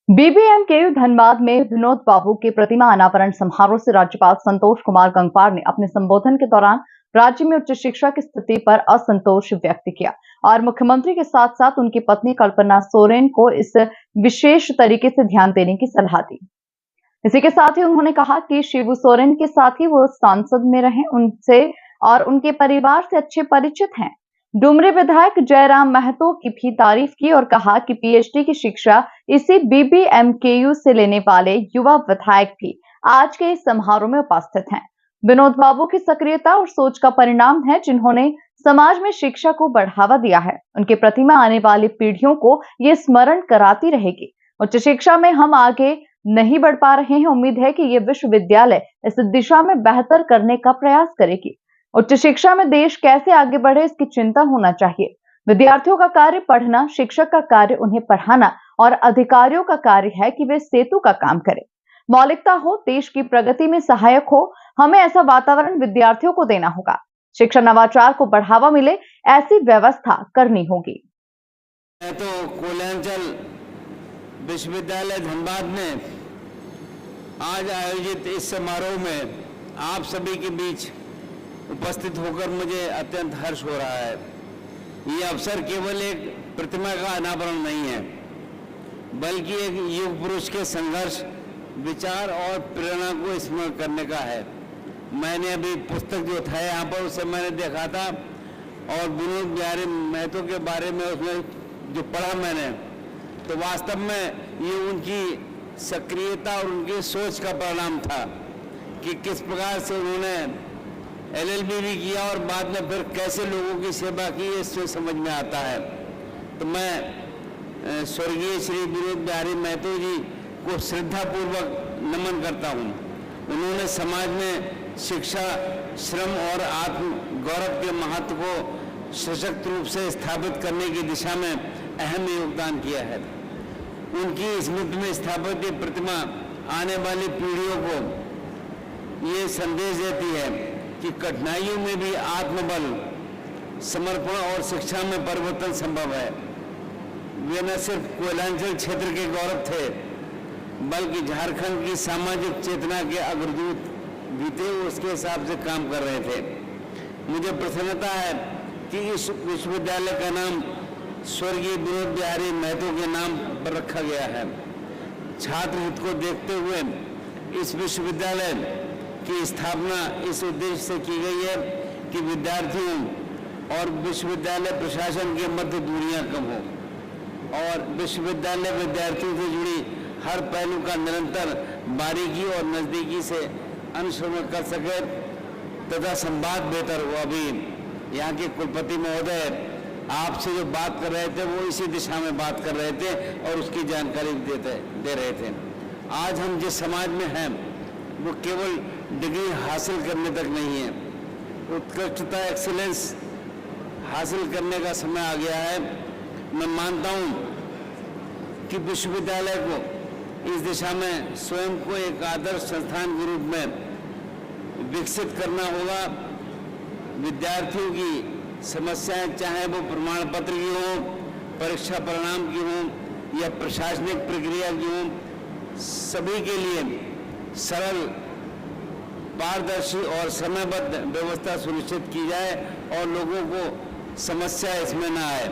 BBMKU Dhanbad में विनोद बाबू के प्रतिमा अनावरण समारोह से राज्यपाल संतोष कुमार गंगवार ने अपने संबोधन के दौरान राज्य में उच्च शिक्षा की स्थिति पर असंतोष व्यक्त किया और मुख्यमंत्री के साथ साथ उनकी पत्नी कल्पना सोरेन को इस विशेष तरीके से ध्यान देने की सलाह दी। इसी के साथ ही उन्होंने कहा कि शिबू सोरेन के साथ ही वो सांसद में रहे, उनसे और उनके परिवार से अच्छे परिचित हैं। डुमरी विधायक जयराम महतो की भी तारीफ की और कहा कि पीएचडी की शिक्षा इसी बीबीएमकेयू से लेने वाले युवा विधायक भी आज के इस समारोह में उपस्थित हैं। विनोद बाबू की सक्रियता और सोच का परिणाम है, जिन्होंने समाज में शिक्षा को बढ़ावा दिया है। उनकी प्रतिमा आने वाली पीढ़ियों को ये स्मरण कराती रहेगी। उच्च शिक्षा में हम आगे नहीं बढ़ पा रहे हैं। उम्मीद है कि ये विश्वविद्यालय इस दिशा में बेहतर करने का प्रयास करेगी। उच्च शिक्षा में देश कैसे आगे बढ़े, इसकी चिंता होना चाहिए। विद्यार्थियों का कार्य पढ़ना, शिक्षक का कार्य उन्हें पढ़ाना और अधिकारियों का कार्य है कि वे सेतु का काम करें। मौलिकता हो, देश की प्रगति में सहायक हो। हमें ऐसा वातावरण विद्यार्थियों को देना होगा। शिक्षा नवाचार को बढ़ावा मिले, ऐसी व्यवस्था करनी होगी। तो कोयलांचल विश्वविद्यालय धनबाद में आज आयोजित इस समारोह में आप सभी के बीच उपस्थित होकर मुझे अत्यंत हर्ष हो रहा है। ये अवसर केवल एक प्रतिमा का अनावरण नहीं है, बल्कि एक युग पुरुष के संघर्ष, विचार और प्रेरणा को स्मरण करने का है। मैंने अभी पुस्तक जो था यहाँ पर, उसे मैंने देखा था और विनोद बिहारी महतो के बारे में उसमें जो पढ़ा मैंने, तो वास्तव में ये उनकी सक्रियता और उनकी सोच का परिणाम था कि किस प्रकार से उन्होंने एलएलबी भी किया और बाद में फिर कैसे लोगों की सेवा की, इससे समझ में आता है। तो मैं स्वर्गीय श्री विनोद बिहारी महतो जी को श्रद्धापूर्वक नमन करता हूँ। उन्होंने समाज में शिक्षा, श्रम और आत्म गौरव के महत्व को सशक्त रूप से स्थापित करने की दिशा में अहम योगदान किया है। उनकी स्मृति में स्थापित ये प्रतिमा आने वाली पीढ़ियों को ये संदेश देती है कि कठिनाइयों में भी आत्मबल, समर्पण और शिक्षा में परिवर्तन संभव है। वे न सिर्फ कोयलांचल क्षेत्र के गौरव थे, बल्कि झारखंड की सामाजिक चेतना के अग्रदूत भी थे। उसके हिसाब से काम कर रहे थे। मुझे प्रसन्नता है कि इस विश्वविद्यालय का नाम स्वर्गीय विनोद बिहारी महतो के नाम पर रखा गया है। छात्र हित को देखते हुए इस विश्वविद्यालय की स्थापना इस उद्देश्य से की गई है कि विद्यार्थियों और विश्वविद्यालय प्रशासन के मध्य दूरियां कम हो और विश्वविद्यालय विद्यार्थियों से जुड़ी हर पहलू का निरंतर बारीकी और नजदीकी से अनुसरण कर सके तथा संवाद बेहतर हो। अभी यहाँ के कुलपति महोदय आपसे जो बात कर रहे थे वो इसी दिशा में बात कर रहे थे और उसकी जानकारी दे रहे थे। आज हम जिस समाज में हैं वो केवल डिग्री हासिल करने तक नहीं है, उत्कृष्टता, एक्सीलेंस हासिल करने का समय आ गया है। मैं मानता हूँ कि विश्वविद्यालय को इस दिशा में स्वयं को एक आदर्श संस्थान के रूप में विकसित करना होगा। विद्यार्थियों की समस्याएं, चाहे वो प्रमाण पत्र की हो, परीक्षा परिणाम की हो या प्रशासनिक प्रक्रिया की हो, सभी के लिए सरल, पारदर्शी और समयबद्ध व्यवस्था सुनिश्चित की जाए और लोगों को समस्या इसमें न आए।